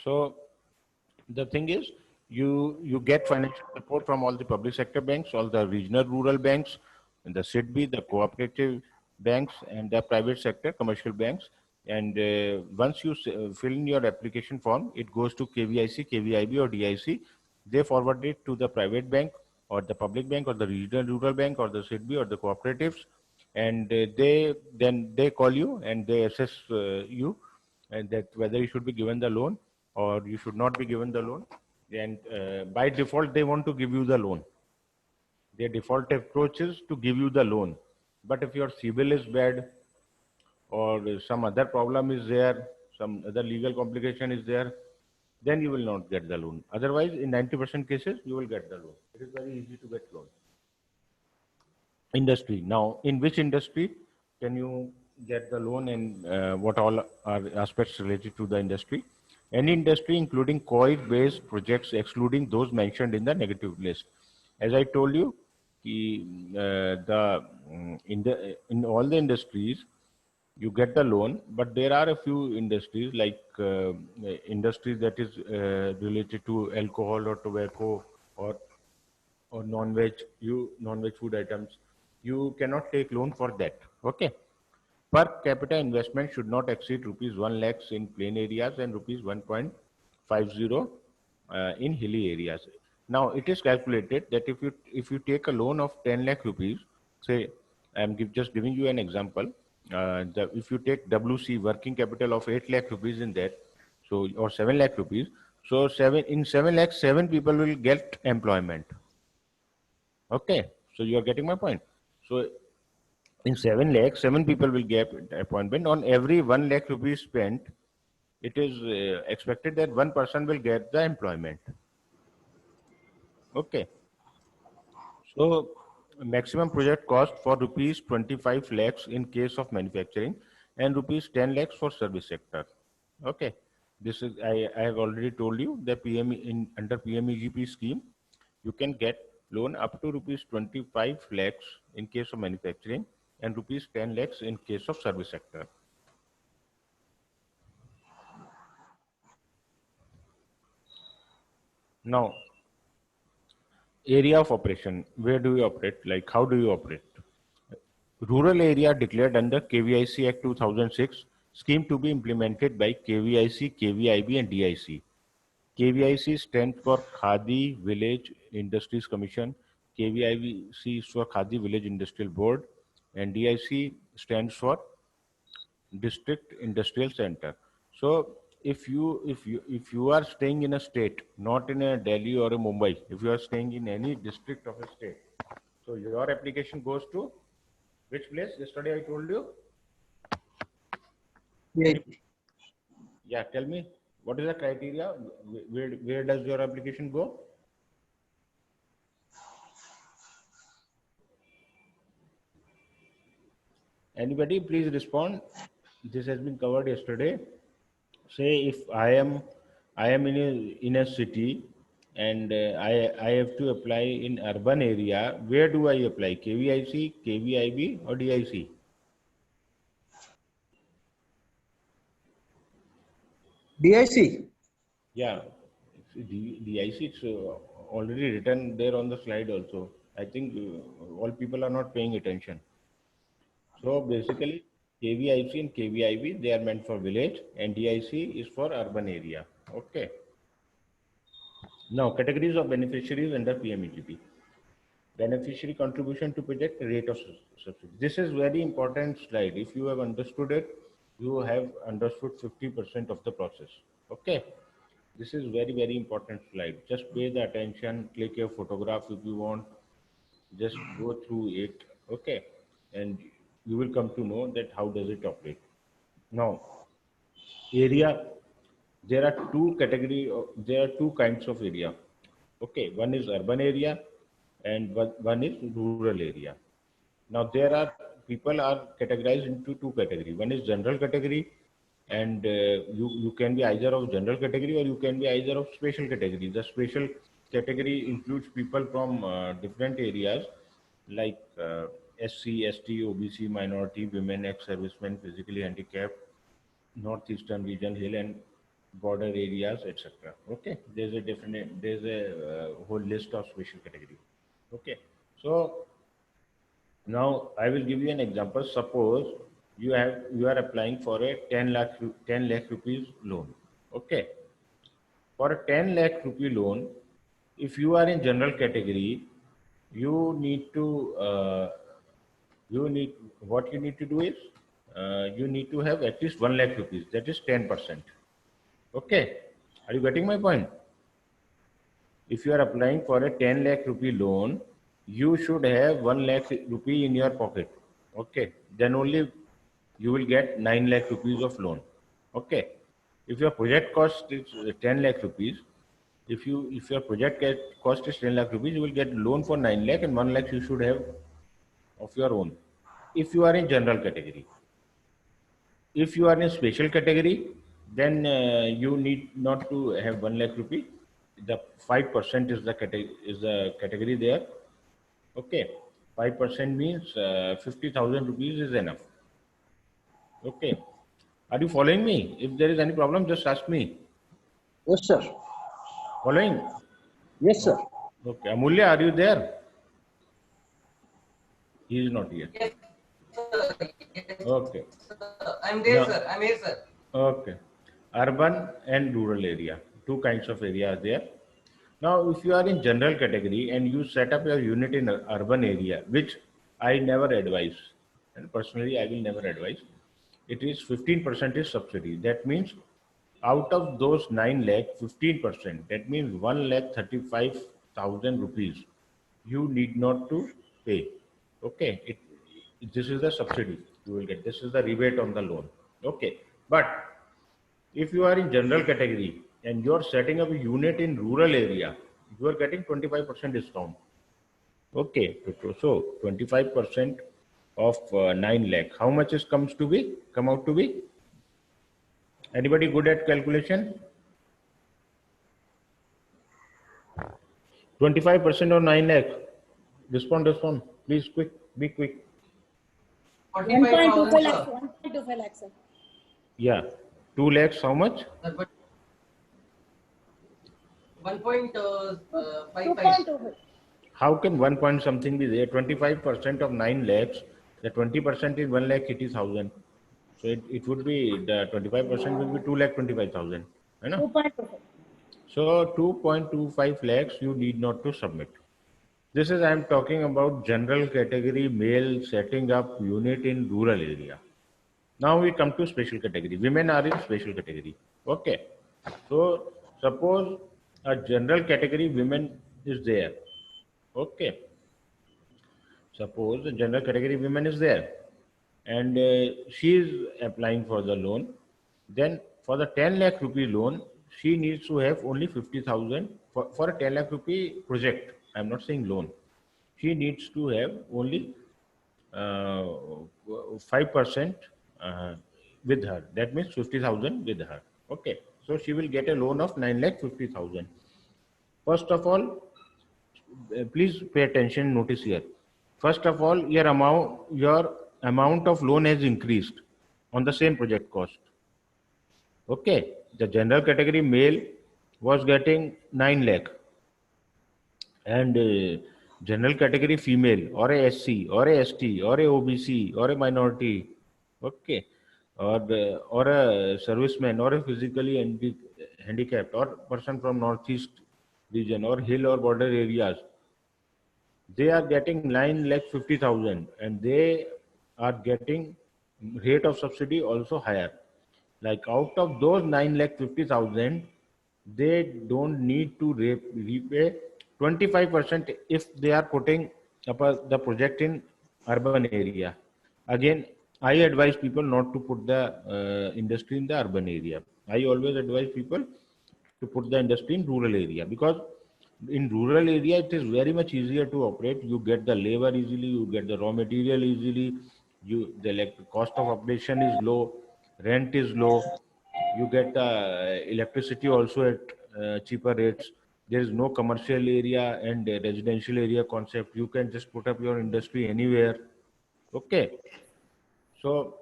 So the thing is, you get financial support from all the public sector banks, all the regional rural banks, and the SIDBI, the cooperative banks, and the private sector commercial banks. And once you fill in your application form, it goes to KVIC, KVIB, or DIC. They forward it to the private bank or the public bank or the regional rural bank or the SIDBI or the cooperatives, and they call you and they assess you, and that whether you should be given the loan or you should not be given the loan. And by default, they want to give you the loan. Their default approach is to give you the loan. But if your CIBIL is bad or some other problem is there, some other legal complication is there, then you will not get the loan. Otherwise, in 90% cases, you will get the loan. It is very easy to get loan. Industry. Now, in which industry can you get the loan, and what all are aspects related to the industry? Any industry, including coin-based projects, excluding those mentioned in the negative list. As I told you, in all the industries, you get the loan, but there are a few industries like industries that is related to alcohol or tobacco or non-veg food items. You cannot take loan for that. Okay. Per capita investment should not exceed rupees 1 lakhs in plain areas and rupees 1.50 in hilly areas. Now it is calculated that if you take a loan of 10 lakh rupees, say just giving you an example, if you take WC, working capital of 8 lakh rupees in that, so or 7 lakh rupees, so 7 lakhs 7 people will get employment. Okay, so you are getting my point. So in 7 lakhs, 7 people will get appointment. On every 1 lakh rupees spent, it is expected that one person will get the employment. Okay. So maximum project cost for rupees 25 lakhs in case of manufacturing and rupees 10 lakhs for service sector. Okay. This is, I have already told you the under PMEGP scheme, you can get loan up to rupees 25 lakhs in case of manufacturing and rupees 10 lakhs in case of service sector. Now, area of operation, where do you operate? Like, how do you operate? Rural area declared under KVIC Act 2006, scheme to be implemented by KVIC, KVIB, and DIC. KVIC stands for Khadi Village Industries Commission. KVIC is for Khadi Village Industrial Board, and DIC stands for District Industrial Center. So if you are staying in a state, not in a Delhi or a Mumbai, if you are staying in any district of a state, so your application goes to which place? Yesterday I told you. Yeah. Yeah, tell me what is the criteria? Where does your application go? Anybody, please respond. This has been covered yesterday. Say if I am in a city and I have to apply in urban area, where do I apply? KVIC, KVIB, or DIC? DIC. Yeah, DIC. It's already written there on the slide also. I think all people are not paying attention. So basically, KVIC and KVIB, they are meant for village, and DIC is for urban area. Okay. Now, categories of beneficiaries under PMEGP. Beneficiary contribution to project, rate of subsidy. This is very important slide. If you have understood it, you have understood 50% of the process. Okay. This is very, very important slide. Just pay the attention, click your photograph if you want, just go through it. Okay. And you will come to know that how does it operate. Now, area, there are two kinds of area. Okay, one is urban area and one is rural area. Now there are people are categorized into two categories. One is general category, and you can be either of general category or you can be either of special category. The special category includes people from different areas like SC, ST, OBC, minority, women, ex-servicemen, physically handicapped, northeastern region, hill and border areas, etc. Okay, there's a whole list of special category. Okay, so now I will give you an example. Suppose you are applying for a 10 lakh rupees loan. Okay, for a 10 lakh rupee loan, if you are in general category, you need to you need what you need to do is you need to have at least 1 lakh rupees. That is 10%. Okay, are you getting my point? If you are applying for a 10 lakh rupee loan, you should have 1 lakh rupee in your pocket. Okay, then only you will get 9 lakh rupees of loan. Okay, if your project cost is 10 lakh rupees, if your cost is 10 lakh rupees, you will get loan for 9 lakh and 1 lakh you should have of your own. If you are in general category, if you are in special category, then you need not to have 1 lakh rupee. The 5% is the category there. Okay, 5% means 50,000 rupees is enough. Okay, are you following me? If there is any problem, just ask me. Yes, sir. Following? Yes, sir. Okay, Amulya, are you there? He is not here. Yes, sir. Yes, Okay. sir. I'm there, Now, sir. I'm here, sir. okay. Urban and rural area. Two kinds of areas there. Now, if you are in general category and you set up your unit in urban area, which I never advise, and personally I will never advise, it is 15% is subsidy. That means out of those 9 lakh, 15%, that means 1 lakh 35,000 rupees, you need not to pay. Okay, this is the subsidy you will get. This is the rebate on the loan. Okay, but if you are in general category and you are setting up a unit in rural area, you are getting 25% discount. Okay, so 25% of 9 lakh. How much is comes to be? Come out to be? Anybody good at calculation? 25% of 9 lakh. Respond. Please quick, be quick. 45,000, 1.25 sir. lakhs, 1.25 lakhs, sir. Yeah. 2 lakhs, how much? Sir, but 1.55. 2.25. How can 1 point something be there? 25% of 9 lakhs, the 20% is 1 lakh 80,000. So it would be, the 25% will be 2 lakh 25,000. You know? 2.25. So 2.25 lakhs you need not to submit. This is I am talking about general category male setting up unit in rural area. Now we come to special category. Women are in special category. Okay. So suppose a general category women is there. Okay. Suppose the general category women is there and she is applying for the loan. Then for the 10 lakh rupee loan, she needs to have only 50,000 for a 10 lakh rupee project. I'm not saying loan. She needs to have only 5% with her. That means 50,000 with her. Okay. So she will get a loan of 9 lakh 50,000. First of all, please pay attention, notice here. First of all, your amount of loan has increased on the same project cost. Okay. The general category male was getting 9 lakh and general category female or a SC or a ST or a OBC or a minority, okay, or a serviceman or a physically handicapped or person from northeast region or hill or border areas, they are getting 9 lakh 50,000 and they are getting rate of subsidy also higher. Like out of those 9 lakh 50,000, they don't need to repay 25% if they are putting up the project in urban area. Again, I advise people not to put the industry in the urban area. I always advise people to put the industry in rural area because in rural area it is very much easier to operate. You get the labor easily, you get the raw material easily, the cost of operation is low, rent is low, you get the electricity also at cheaper rates. There is no commercial area and residential area concept. You can just put up your industry anywhere. Okay. So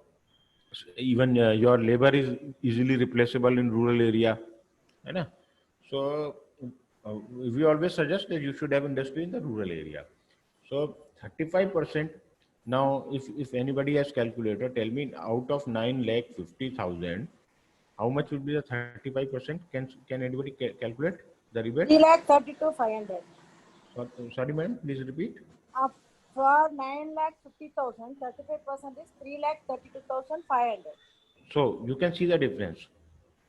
Even your labor is easily replaceable in rural area, है ना? So we always suggest that you should have industry in the rural area. So 35%. Now, if anybody has calculator, tell me out of 9,50,000, how much would be the 35%? Can anybody calculate the rebate? 3,32,500. Sorry, madam, please repeat. For 9,50,000, 35% is 3,32,500. So you can see the difference.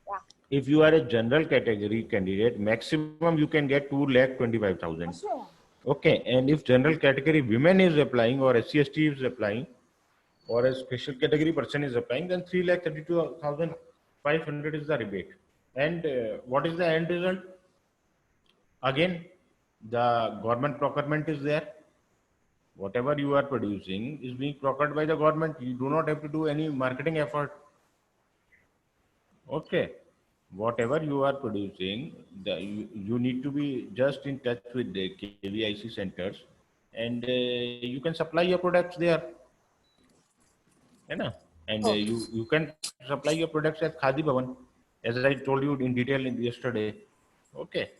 Yeah. If you are a general category candidate, maximum you can get 2,25,000. Sure. Okay, and if general category women is applying or SC/ST is applying or a special category person is applying, then 3,32,500 is the rebate. And what is the end result? Again, the government procurement is there. Whatever you are producing is being procured by the government. You do not have to do any marketing effort. Okay. Whatever you are producing, you need to be just in touch with the KVIC centers, and you can supply your products there. है ना? And you can supply your products at Khadi Bhavan, as I told you in detail yesterday. Okay.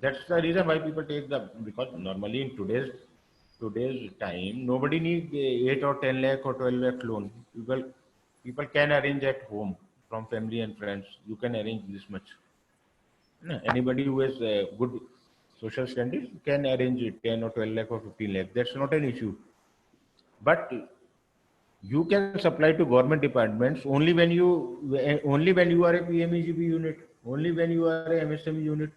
That's the reason why people take because normally in today's time, nobody needs 8 or 10 lakh or 12 lakh loan. People can arrange at home from family and friends. You can arrange this much. No, anybody who has good social standing can arrange 10 or 12 lakh or 15 lakh. That's not an issue. But you can supply to government departments only when you are a PMEGP unit, only when you are a MSME unit.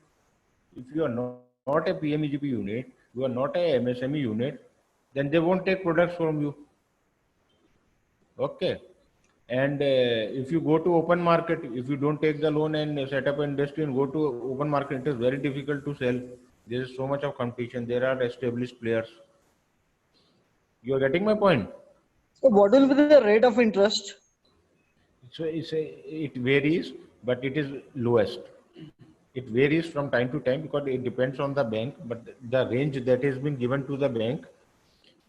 If you are not a PMEGP unit, you are not a MSME unit, then they won't take products from you. Okay. And if you go to open market, if you don't take the loan and set up an industry and go to open market, it is very difficult to sell. There is so much of competition. There are established players. You are getting my point? So what will be the rate of interest? So it varies, but it is lowest. It varies from time to time because it depends on the bank, but the range that has been given to the bank,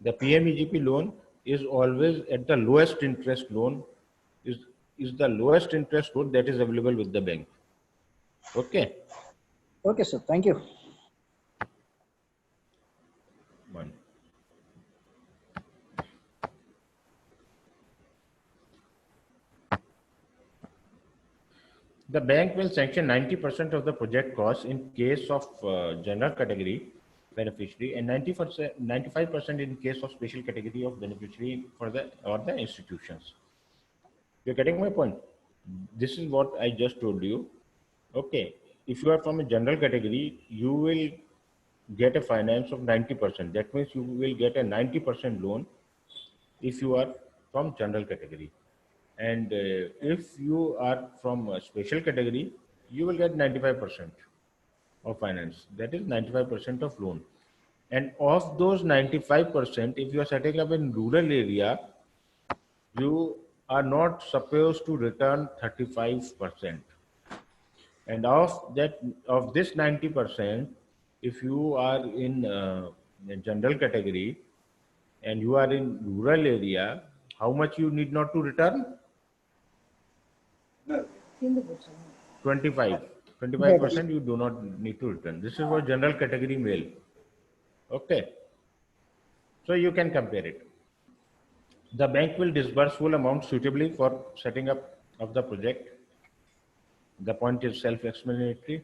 the PMEGP loan is always at the lowest interest loan, is the lowest interest loan that is available with the bank. Okay. Okay, sir. Thank you. One. The bank will sanction 90% of the project costs in case of general category beneficiary and 95% in case of special category of beneficiary for the institutions. You're getting my point? This is what I just told you. Okay. If you are from a general category, you will get a finance of 90%. That means you will get a 90% loan if you are from general category. And if you are from a special category, you will get 95% of finance. That is 95% of loan. And of those 95%, if you are setting up in rural area, you are not supposed to return 35%. And of this 90%, if you are in a general category and you are in rural area, how much you need not to return? 25% you do not need to return. This is for general category male. Okay. So you can compare it. The bank will disburse full amount suitably for setting up of the project. The point is self-explanatory.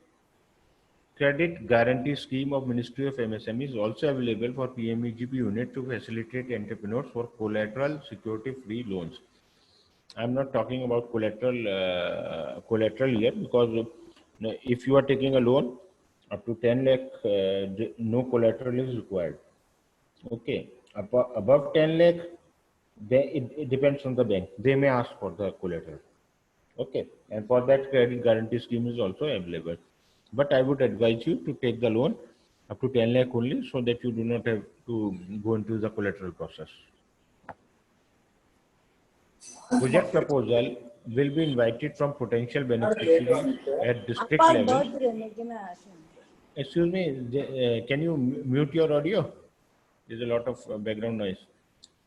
Credit guarantee scheme of Ministry of MSME is also available for PMEGP unit to facilitate entrepreneurs for collateral security-free loans. I'm not talking about collateral here because if you are taking a loan up to 10 lakh, no collateral is required. Okay, above 10 lakh, it depends on the bank. They may ask for the collateral. Okay, and for that credit guarantee scheme is also available. But I would advise you to take the loan up to 10 lakh only so that you do not have to go into the collateral process. Project proposal will be invited from potential beneficiaries at district level. Excuse me, can you mute your audio? There's a lot of background noise.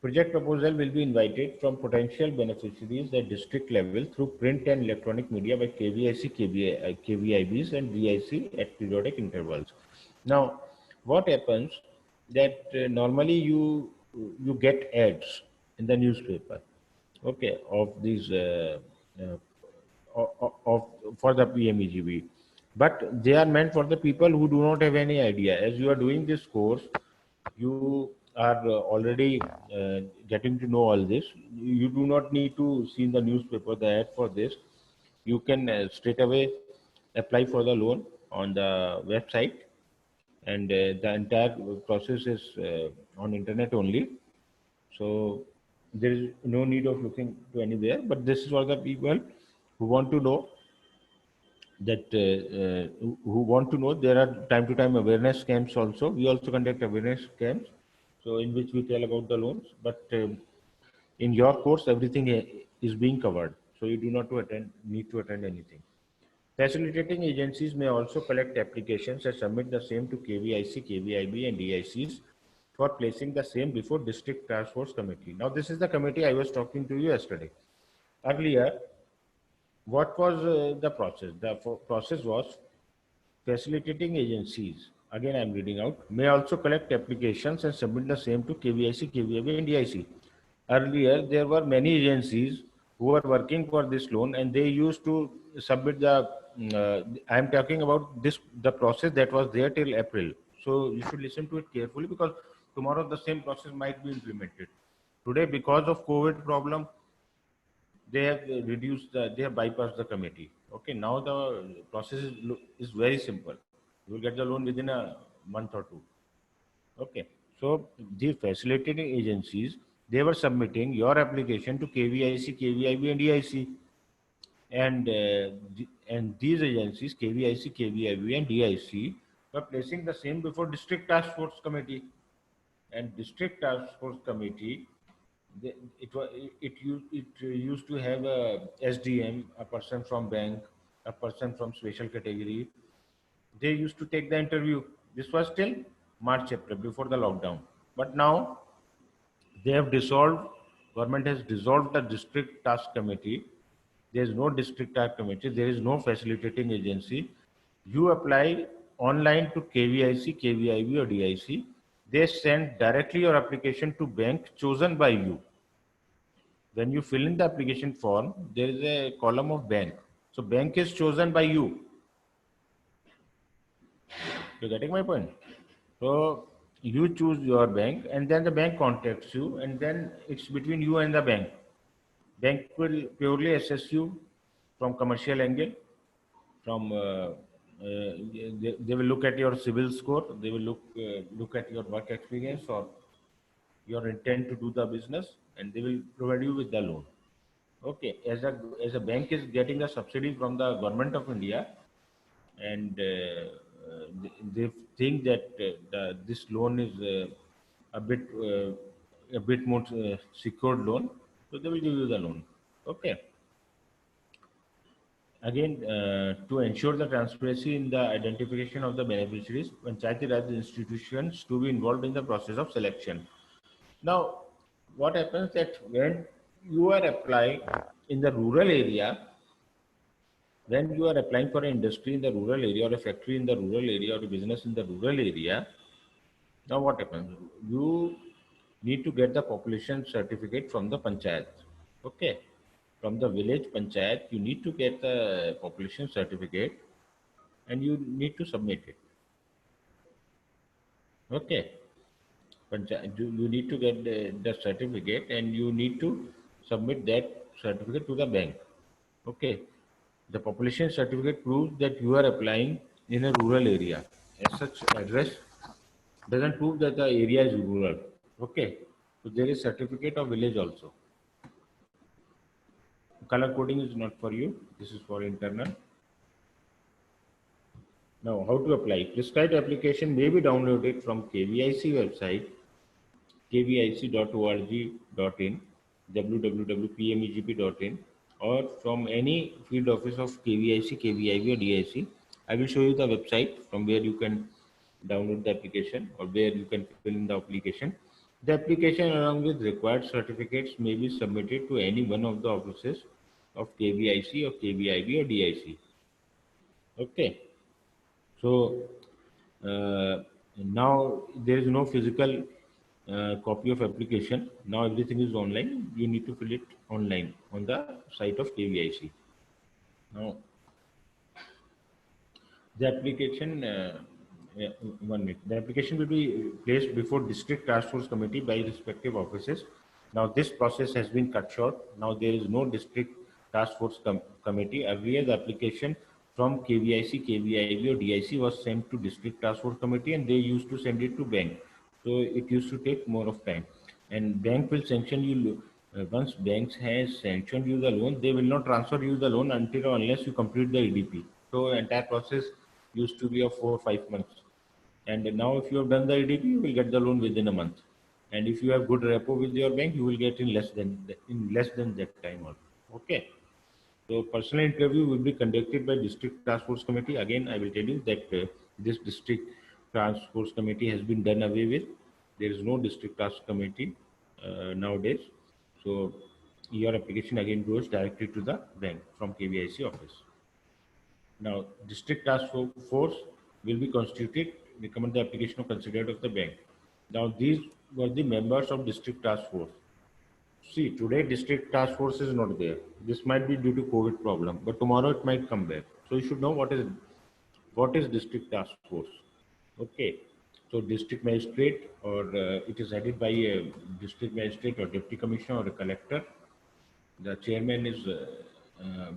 Project proposal will be invited from potential beneficiaries at district level through print and electronic media by KVIC, KVIBs and DIC at periodic intervals. Now, what happens that normally you get ads in the newspaper, okay, of these of for the PMEGB, but they are meant for the people who do not have any idea. As you are doing this course, you are already getting to know all this. You do not need to see in the newspaper the ad for this. You can straight away apply for the loan on the website, and the entire process is on internet only. So there is no need of looking to anywhere. But this is for the people who want to know that who want to know. There are time to time awareness camps also. We also conduct awareness camps, so in which we tell about the loans. But in your course, everything is being covered, so you do not need to attend anything. Facilitating agencies may also collect applications and submit the same to KVIC, KVIB, and DICs for placing the same before District Task Force Committee. Now, this is the committee I was talking to you yesterday. Earlier, what was the process? The process was facilitating agencies, again I'm reading out, may also collect applications and submit the same to KVIC, KVIB, and DIC. Earlier, there were many agencies who were working for this loan, and they used to submit the, I'm talking about this, the process that was there till April. So you should listen to it carefully, because tomorrow the same process might be implemented. Today, because of COVID problem, they have reduced they have bypassed the committee. Okay, now the process is very simple. You will get the loan within a month or two. Okay, so the facilitating agencies, they were submitting your application to KVIC, KVIB, and DIC, and these agencies, KVIC, KVIB, and DIC, were placing the same before District Task Force Committee, and District Task Force Committee, it used to have a SDM, a person from bank, a person from special category. They used to take the interview. This was till March, April, before the lockdown. But now they have dissolved. Government has dissolved the district task committee. There is no district task committee. There is no facilitating agency. You apply online to KVIC, KVIB, or DIC. They send directly your application to bank chosen by you. When you fill in the application form, there is a column of bank. So bank is chosen by you. You're getting my point? So you choose your bank, and then the bank contacts you, and then it's between you and the bank. Bank will purely assess you from commercial angle, from they will look at your civil score, they will look at your work experience or your intent to do the business, and they will provide you with the loan. Okay, as a bank is getting a subsidy from the government of India, and they think that this loan is a bit more secured loan, so they will give you the loan. Okay. Again, to ensure the transparency in the identification of the beneficiaries, Panchayati Raj institutions to be involved in the process of selection. Now, what happens that when you are applying in the rural area, when you are applying for an industry in the rural area, or a factory in the rural area, or a business in the rural area, now what happens? You need to get the population certificate from the panchayat. Okay. From the village panchayat, you need to get the population certificate, and you need to submit it. Okay. You need to get the certificate, and you need to submit that certificate to the bank. Okay. The population certificate proves that you are applying in a rural area. As such, address doesn't prove that the area is rural. Okay. So there is certificate of village also. Color coding is not for you. This is for internal. Now, how to apply? Prescribed application may be downloaded from KVIC website, kvic.org.in, www.pmegp.in, or from any field office of KVIC, KVIB, or DIC. I will show you the website from where you can download the application, or where you can fill in the application. The application along with required certificates may be submitted to any one of the offices of KVIC or KVIB or DIC. Okay. So now there is no physical copy of application. Now everything is online. You need to fill it online on the site of KVIC. Now the application, yeah, 1 minute. The application will be placed before District Task Force Committee by respective offices. Now this process has been cut short. Now there is no District Task Force Committee. Earlier the application from KVIC, KVIB or DIC was sent to District Task Force Committee and they used to send it to bank. So it used to take more of time. And bank will sanction you, once banks has sanctioned you the loan, they will not transfer you the loan until or unless you complete the EDP. So entire process used to be of 4 or 5 months. And now if you have done the EDP, you will get the loan within a month. And if you have good repo with your bank, you will get in less than that time also. Okay. So personal interview will be conducted by District Task Force Committee. Again, I will tell you that this District Task Force Committee has been done away with. There is no District Task Committee nowadays. So your application again goes directly to the bank from KVIC office. Now, District Task Force will be constituted, recommend the application of considered of the bank. Now, these were the members of District Task Force. See, today District Task Force is not there. This might be due to COVID problem, but tomorrow it might come back. So you should know what is District Task Force. Okay. So District Magistrate or it is headed by a District Magistrate or Deputy Commissioner or a Collector. The chairman is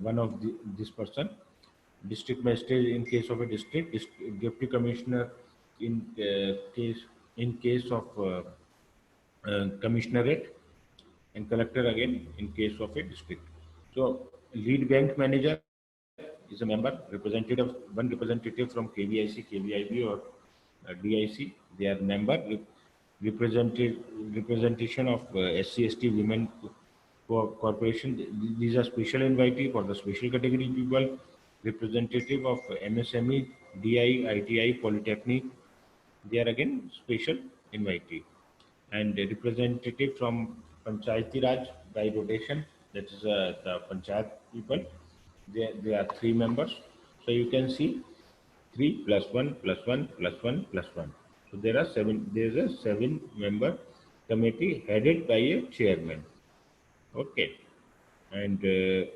one of this person. District Magistrate in case of a district, Deputy Commissioner in case of Commissionerate, and Collector again in case of a district. So lead bank manager is a member, one representative from KVIC, KVIB or DIC. They are member, representation of SC/ST women corporation. These are special invitee for the special category people, representative of MSME, DI, ITI, Polytechnic. They are again special invitee. And a representative from Panchayati Raj by rotation, that is the Panchayat people. They are 3 members. So you can see 3 plus 1 plus 1 plus 1 plus 1. So there are 7. There is a 7-member committee headed by a chairman. Okay. And the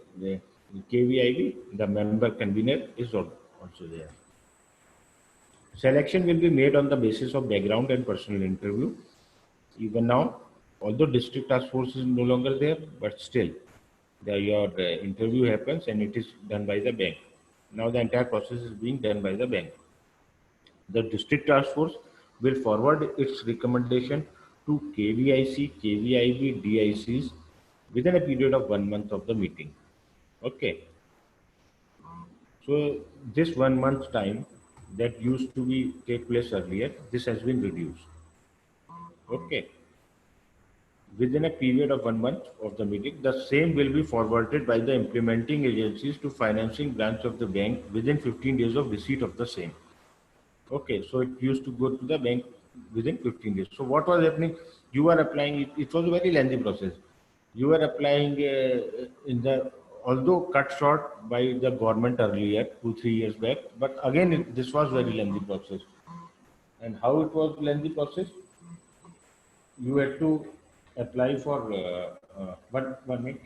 KVIB, the member convener, is also there. Selection will be made on the basis of background and personal interview. Even now, although District Task Force is no longer there, but still, your interview happens and it is done by the bank. Now the entire process is being done by the bank. The District Task Force will forward its recommendation to KVIC, KVIB, DICs within a period of 1 month of the meeting. Okay. So this 1 month time that used to be take place earlier, this has been reduced. Okay. Within a period of 1 month of the meeting, the same will be forwarded by the implementing agencies to financing branch of the bank within 15 days of receipt of the same. Okay, so it used to go to the bank within 15 days. So what was happening? You were applying, it was a very lengthy process. You were applying although cut short by the government earlier, 2-3 years back, but again, this was very lengthy process. And how it was lengthy process? You had to apply for 1 minute.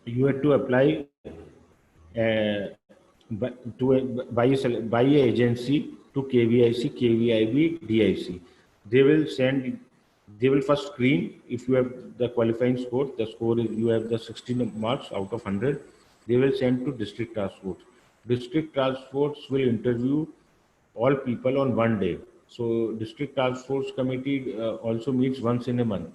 You had to apply by a agency to KVIC, KVIB, DIC. They will first screen if you have the qualifying score. The score is you have the 16 marks out of 100. They will send to District Task Force. District Task Force will interview all people on 1 day. So District Task Force Committee also meets once in a month.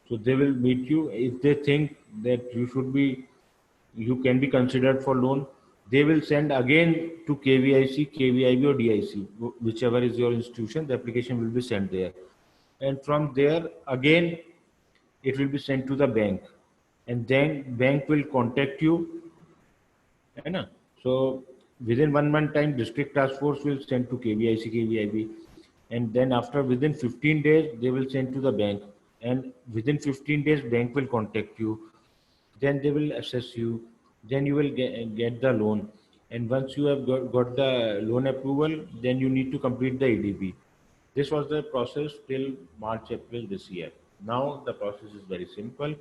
So they will meet you. If they think that you can be considered for loan, they will send again to KVIC, KVIB or DIC, whichever is your institution, the application will be sent there. And from there, again, it will be sent to the bank. And then bank will contact you. So within 1 month time, district task force will send to KVIC, KVIB, and then after within 15 days, they will send to the bank, and within 15 days, bank will contact you. Then they will assess you. Then you will get the loan, and once you have got the loan approval, then you need to complete the EDP. This was the process till March, April this year. Now the process is very simple.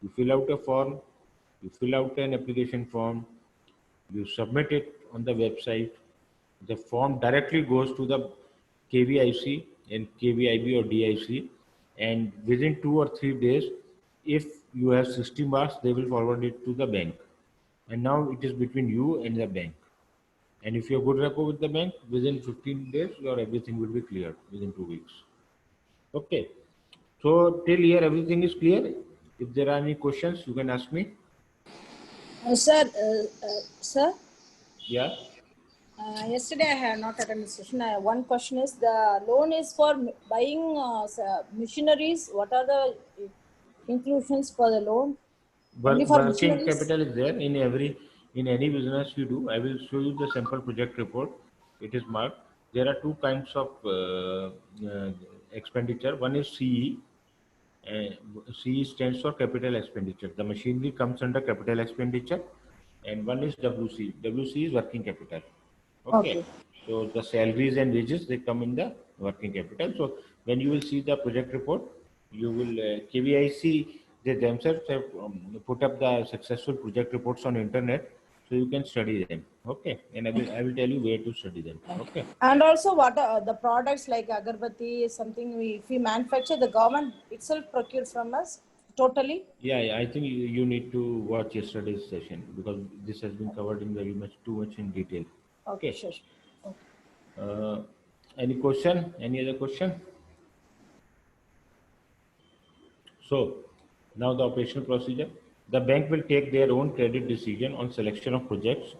You fill out a form, you fill out an application form, you submit it on the website. The form directly goes to the KVIC and KVIB or DIC, and within 2 or 3 days, if you have 60 marks, they will forward it to the bank. And now it is between you and the bank. And if you have good rapport with the bank, within 15 days, your everything will be cleared within 2 weeks. Okay. So till here, everything is clear. If there are any questions, you can ask me. Sir, Yeah. yesterday I have not attended the session. One question is the loan is for buying machineries. What are the inclusions for the loan? Only for Working machineries? capital is there in any business you do. I will show you the sample project report. It is marked. There are two kinds of expenditure. One is CE. CE stands for capital expenditure. The machinery comes under capital expenditure, and one is WC. WC is working capital. Okay. Okay. So the salaries and wages, they come in the working capital. So when you will see the project report, you will KVIC, they themselves have put up the successful project reports on internet, so you can study them. Okay, and I will tell you where to study them. Okay. And also, what are the products like agarbatti, something if we manufacture, the government itself procures from us totally? Yeah, I think you need to watch yesterday's session because this has been covered in very much too much in detail. Okay, Okay. sure. Any question? Any other question? So now the operational procedure. The bank will take their own credit decision on selection of projects.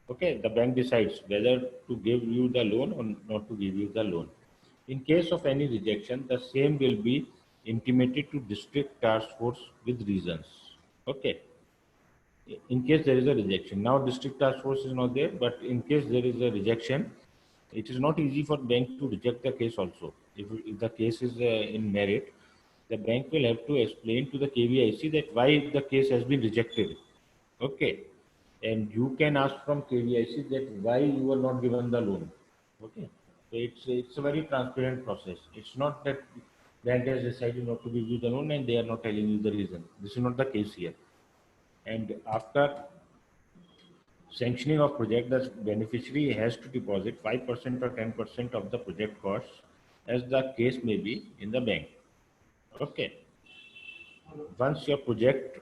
Okay, the bank decides whether to give you the loan or not to give you the loan. In case of any rejection, the same will be intimated to district task force with reasons. Okay. In case there is a rejection. Now district task force is not there, but in case there is a rejection, it is not easy for bank to reject the case also. If the case is in merit, the bank will have to explain to the KVIC that why the case has been rejected. Okay. And you can ask from KVIC that why you were not given the loan. Okay. So it's a very transparent process. It's not that bank has decided not to give you the loan and they are not telling you the reason. This is not the case here. And after sanctioning of project, the beneficiary has to deposit 5% or 10% of the project costs, as the case may be, in the bank. Okay. Once your project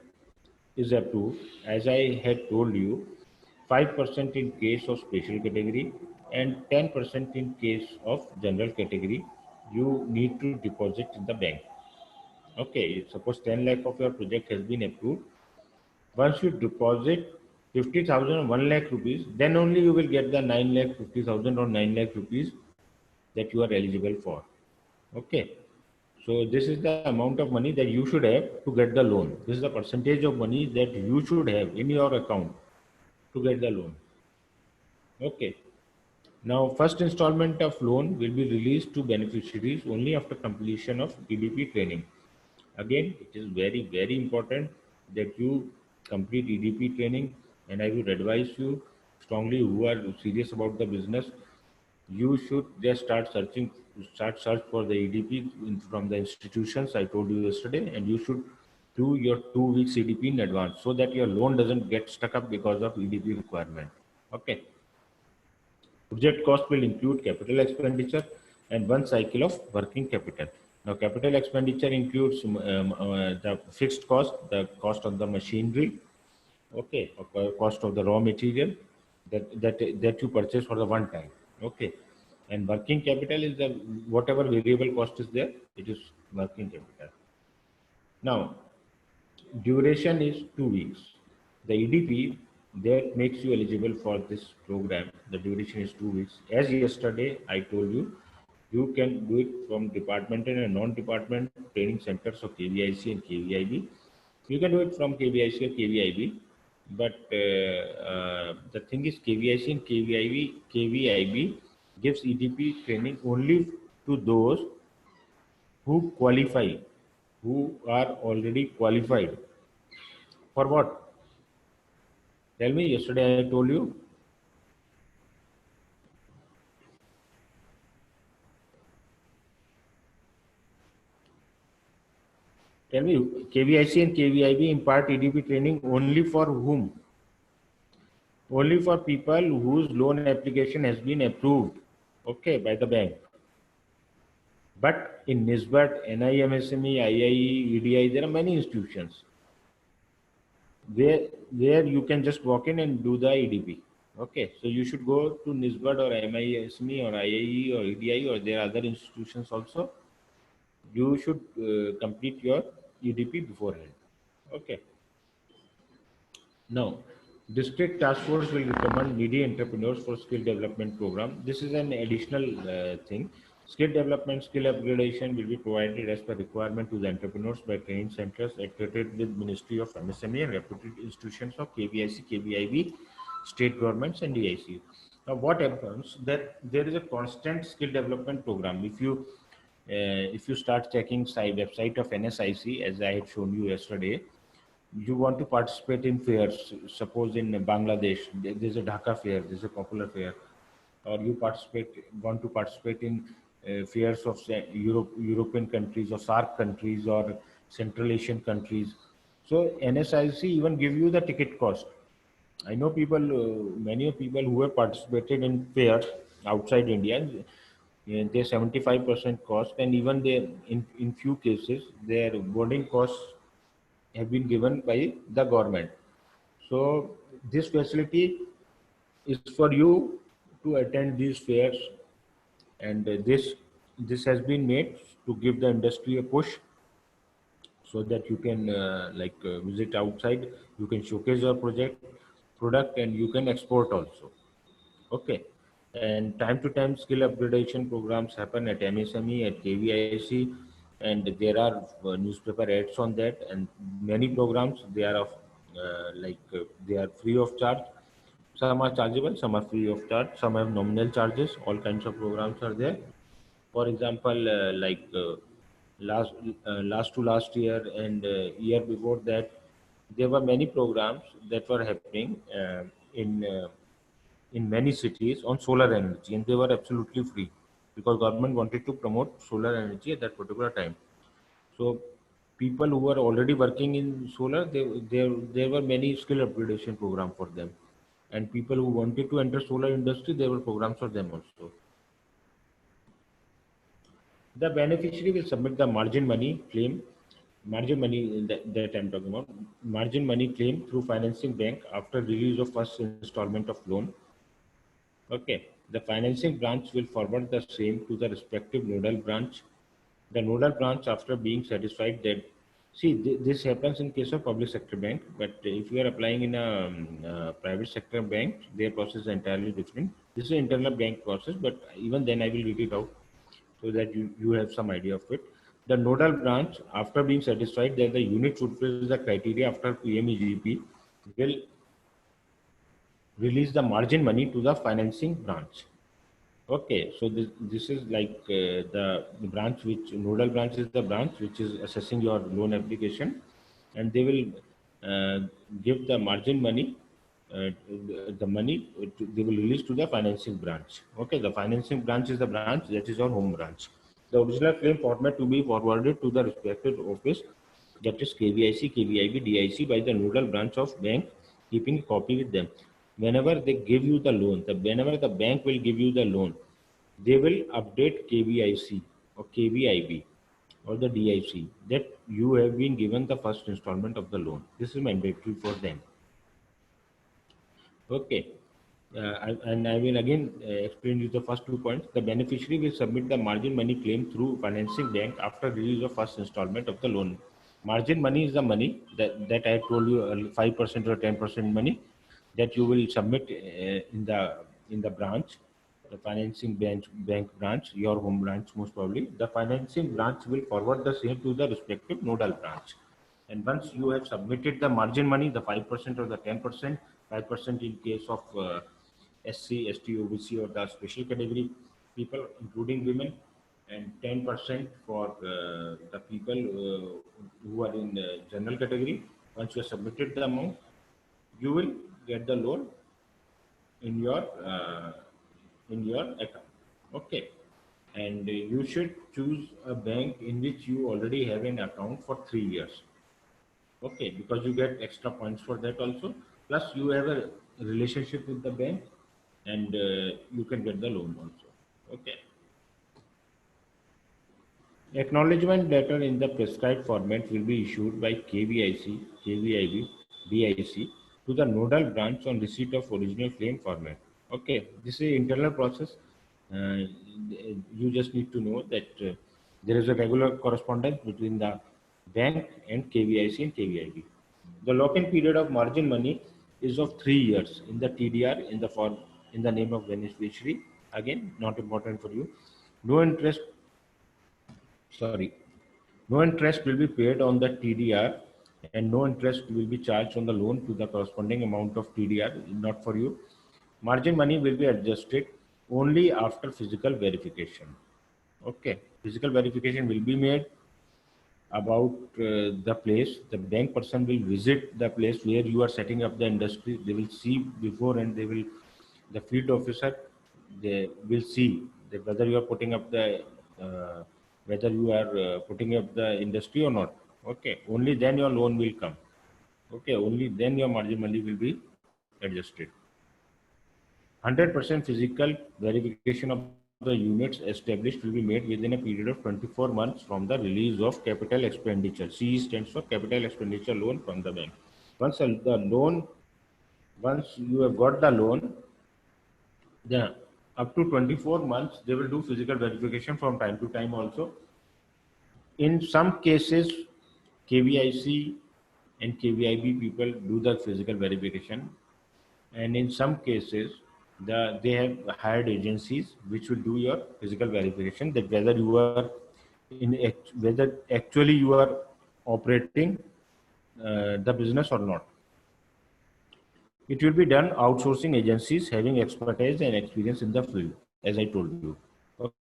is approved, as I had told you, 5% in case of special category and 10% in case of general category, you need to deposit in the bank. Okay, suppose 10 lakh of your project has been approved. Once you deposit 50,000, 1 lakh rupees, then only you will get the 9 lakh 50,000 or 9 lakh rupees that you are eligible for. Okay. So this is the amount of money that you should have to get the loan. This is the percentage of money that you should have in your account to get the loan. Okay. Now, first installment of loan will be released to beneficiaries only after completion of EDP training. Again, it is very, very important that you complete EDP training, and I would advise you strongly who are serious about the business, you should just start search for the EDP from the institutions I told you yesterday, and you should do your 2 weeks EDP in advance so that your loan doesn't get stuck up because of EDP requirement. Okay. Project cost will include capital expenditure and one cycle of working capital. Now, capital expenditure includes the fixed cost, the cost of the machinery, okay, cost of the raw material that you purchase for the one time, okay, and working capital is the whatever variable cost is there, it is working capital. Now, duration is 2 weeks. The EDP that makes you eligible for this program, the duration is 2 weeks. As yesterday I told you, you can do it from departmental and non-department training centers of KVIC and KVIB. You can do it from KVIC or KVIB. But the thing is, KVIC and KVIB gives EDP training only to those who qualify, who are already qualified. For what? Tell me, yesterday I told you. Tell me, KVIC and KVIB impart EDP training only for whom? Only for people whose loan application has been approved, okay, by the bank. But in NISBAT, NIMSME, IIE, EDI, there are many institutions where you can just walk in and do the EDP. Okay, so you should go to NISBAT or MISME or IIE or EDI, or there are other institutions also. You should complete your EDP beforehand. Okay. Now, district task force will recommend needy entrepreneurs for skill development program. This is an additional thing. Skill development, skill upgradation will be provided as per requirement to the entrepreneurs by training centers accredited with Ministry of MSME and reputed institutions of KVIC, KVIB, state governments and DIC. Now, what happens that there is a constant skill development program. If you start checking website of NSIC, as I had shown you yesterday, you want to participate in fairs, suppose in Bangladesh, there's a Dhaka fair, there's a popular fair, or you want to participate in fairs of say, European countries or SAARC countries or Central Asian countries. So NSIC even give you the ticket cost. I know people, many of people who have participated in fairs outside India, they 75% cost, and even they, in few cases, their boarding costs have been given by the government. So this facility is for you to attend these fairs, and this has been made to give the industry a push so that you can visit outside, you can showcase your product, and you can export also. Okay. And time to time skill upgradation programs happen at MSME, at KVIC, and there are newspaper ads on that. And many programs, they are they are free of charge. Some are chargeable, some are free of charge, some have nominal charges. All kinds of programs are there. For example, last last year and year before that, there were many programs that were happening in many cities on solar energy, and they were absolutely free because government wanted to promote solar energy at that particular time. So people who were already working in solar, there were many skill upgradation program for them, and people who wanted to enter solar industry, there were programs for them also. The beneficiary will submit the margin money that I'm talking about, margin money claim through financing bank after release of first installment of loan. Okay, the financing branch will forward the same to the respective nodal branch. The nodal branch, after being satisfied that, see, this happens in case of public sector bank, but if you are applying in a private sector bank, their process is entirely different. This is an internal bank process, but even then I will read it out so that you have some idea of it. The nodal branch, after being satisfied that the unit fulfills the criteria after PMEGP, will release the margin money to the financing branch. Okay, so this is like the branch which nodal branch is the branch which is assessing your loan application, and they will give the margin money, the money they will release to the financing branch. Okay, the financing branch is the branch that is your home branch. The original claim format to be forwarded to the respective office, that is KVIC, KVIB, DIC by the nodal branch of bank, keeping a copy with them. Whenever they give you the loan, whenever the bank will give you the loan, they will update KVIC or KVIB or the DIC that you have been given the first installment of the loan. This is mandatory for them. Okay. And I will again explain you the first 2 points. The beneficiary will submit the margin money claim through financing bank after release of first installment of the loan. Margin money is the money that I told you, 5% or 10% money that you will submit in the branch, the financing bank branch, your home branch most probably. The financing branch will forward the same to the respective nodal branch. And once you have submitted the margin money, the 5% or the 10%, 5% in case of SC, ST, OBC or the special category people, including women, and 10% for the people who are in the general category. Once you have submitted the amount, you will get the loan in your account. Okay, and you should choose a bank in which you already have an account for 3 years. Okay, because you get extra points for that also. Plus, you have a relationship with the bank, and you can get the loan also. Okay. Acknowledgement letter in the prescribed format will be issued by KVIC, KVIB, BIC to the nodal branch on receipt of original claim format. Okay, this is internal process. Uh, you just need to know that there is a regular correspondence between the bank and KVIC and KVIB. The lock-in period of margin money is of 3 years in the TDR in the form in the name of beneficiary. Again, not important for you. No interest sorry, no interest will be paid on the TDR and no interest will be charged on the loan to the corresponding amount of TDR, not for you. Margin money will be adjusted only after physical verification. Okay, physical verification will be made about the place. The bank person will visit the place where you are setting up the industry. They will see before and the field officer, they will see that whether you are putting up the industry or not. Okay, only then your loan will come. Okay, only then your margin money will be adjusted. 100% physical verification of the units established will be made within a period of 24 months from the release of capital expenditure. CE stands for capital expenditure loan from the bank. Once you have got the loan, then up to 24 months, they will do physical verification from time to time also. In some cases, KVIC and KVIB people do the physical verification, and in some cases, they have hired agencies which will do your physical verification that whether actually you are operating the business or not. It will be done outsourcing agencies having expertise and experience in the field, as I told you.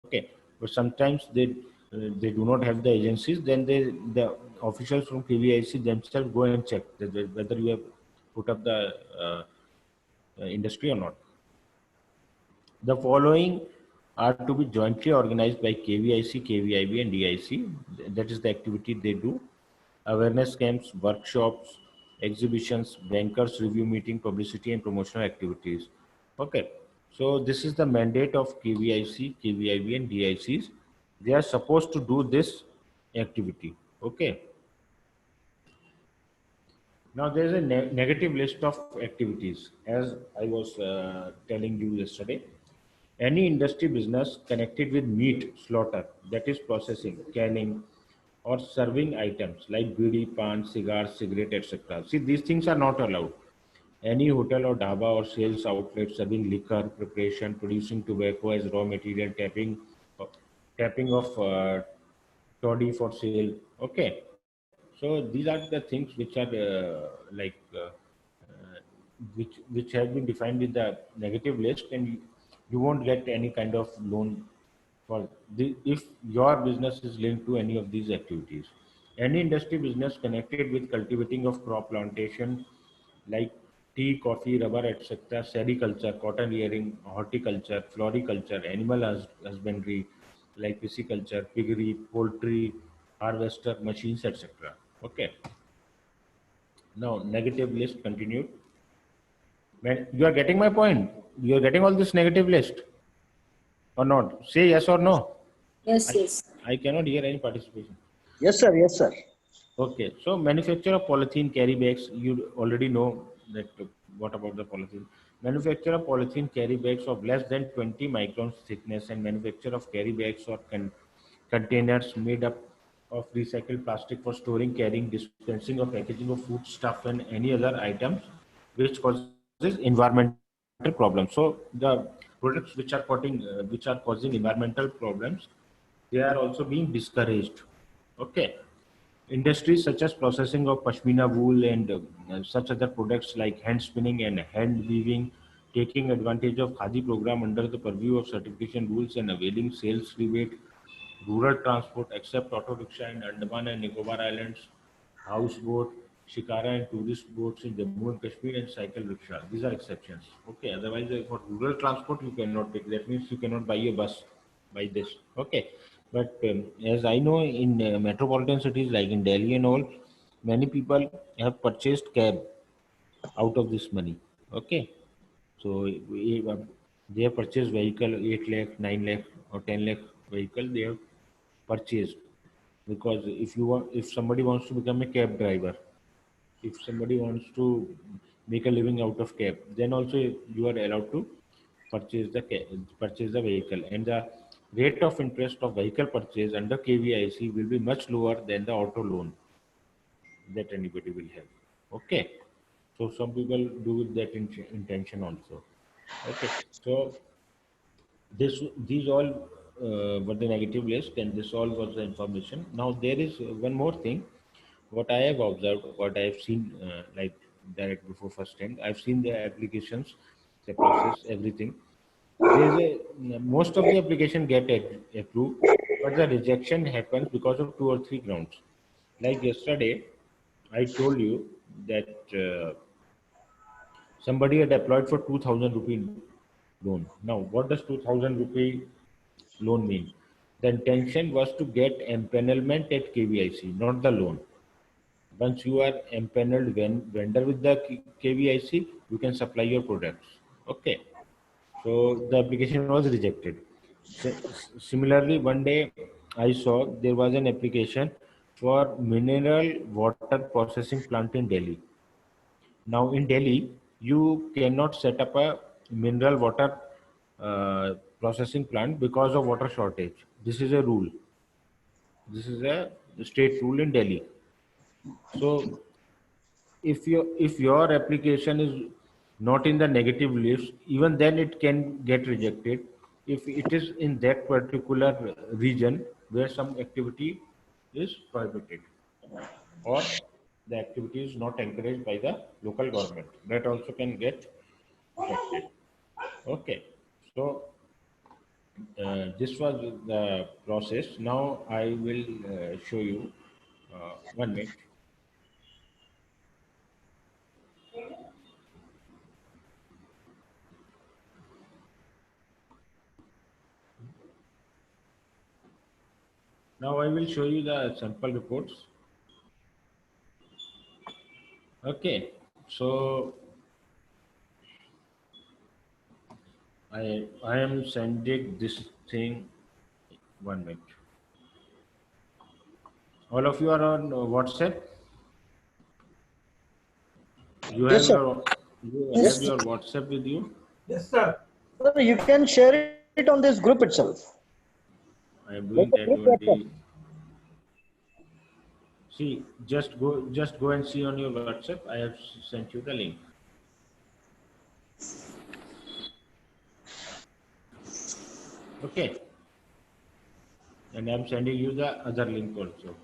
Okay, but sometimes they do not have the agencies. Then the officials from KVIC themselves go and check whether you have put up the industry or not. The following are to be jointly organized by KVIC, KVIB, and DIC. That is the activity they do: awareness camps, workshops, exhibitions, bankers review meeting, publicity and promotional activities. Okay, so this is the mandate of KVIC, KVIB and DICs. They are supposed to do this activity. Okay. Now there is a negative list of activities, as I was telling you yesterday. Any industry business connected with meat slaughter, that is processing, canning, or serving items like bidi, pan, cigars, cigarette, etc. See, these things are not allowed. Any hotel or dhaba or sales outlet serving liquor, preparation, producing tobacco as raw material, tapping of toddy for sale. Okay, so these are the things which are which have been defined with the negative list, and you won't get any kind of loan if your business is linked to any of these activities. Any industry business connected with cultivating of crop plantation like tea, coffee, rubber, etc., sericulture, cotton rearing, horticulture, floriculture, animal husbandry like pisciculture, piggery, poultry, harvester, machines, etc. Okay. Now, negative list continued. You are getting my point. You are getting all this negative list or not? Say yes or no. Yes, yes. I cannot hear any participation. Yes, sir. Yes, sir. Okay, so manufacture of polythene carry bags, you already know that. What about the polythene? Manufacture of polythene carry bags of less than 20 microns thickness and manufacture of carry bags or containers made up of recycled plastic for storing, carrying, dispensing or packaging of food stuff and any other items which causes environmental problems. So the products which are causing environmental problems, they are also being discouraged. Okay. Industries such as processing of pashmina wool and such other products like hand spinning and hand weaving, taking advantage of Khadi program under the purview of certification rules and availing sales rebate, rural transport except auto rickshaw in Andaman and Nicobar Islands, houseboat, shikara and tourist boats in Jammu and Kashmir, and cycle rickshaw. These are exceptions. Okay, otherwise for rural transport you cannot take. That means you cannot buy a bus by this. Okay, but as I know in metropolitan cities like in Delhi and all, many people have purchased cab out of this money. Okay, so they have purchased vehicle 8 lakh, 9 lakh, or 10 lakh vehicle they have purchased because if somebody wants to become a cab driver, if somebody wants to make a living out of cab, then also you are allowed to purchase the vehicle, and the rate of interest of vehicle purchase under KVIC will be much lower than the auto loan that anybody will have. Okay, so some people do with that intention also. Okay, so these all were the negative list, and this all was the information. Now there is one more thing. What I have observed, what I have seen, like direct before first hand, I've seen the applications, the process, everything. There's a most of the application get approved, but the rejection happens because of 2 or 3 grounds. Like yesterday, I told you that somebody had applied for 2,000 rupee loan. Now, what does 2,000 rupee loan mean? The intention was to get empanelment at KVIC, not the loan. Once you are empaneled vendor with the KVIC, you can supply your products. Okay. So the application was rejected. Similarly, one day I saw there was an application for mineral water processing plant in Delhi. Now in Delhi, you cannot set up a mineral water processing plant because of water shortage. This is a rule. This is a state rule in Delhi. So if your application is not in the negative list, even then it can get rejected if it is in that particular region where some activity is prohibited or the activity is not encouraged by the local government. That also can get affected. Okay, so this was the process. Now I will show you 1 minute. Now I will show you the sample reports. Okay, so I am sending this thing 1 minute. All of you are on WhatsApp. You Yes, have sir. you Yes, have your WhatsApp with you. Sir, you can share it on this group itself. I am Like doing a that group WhatsApp. only. See, just go and see on your WhatsApp. I have sent you the link. Okay, and I am sending you the other link also.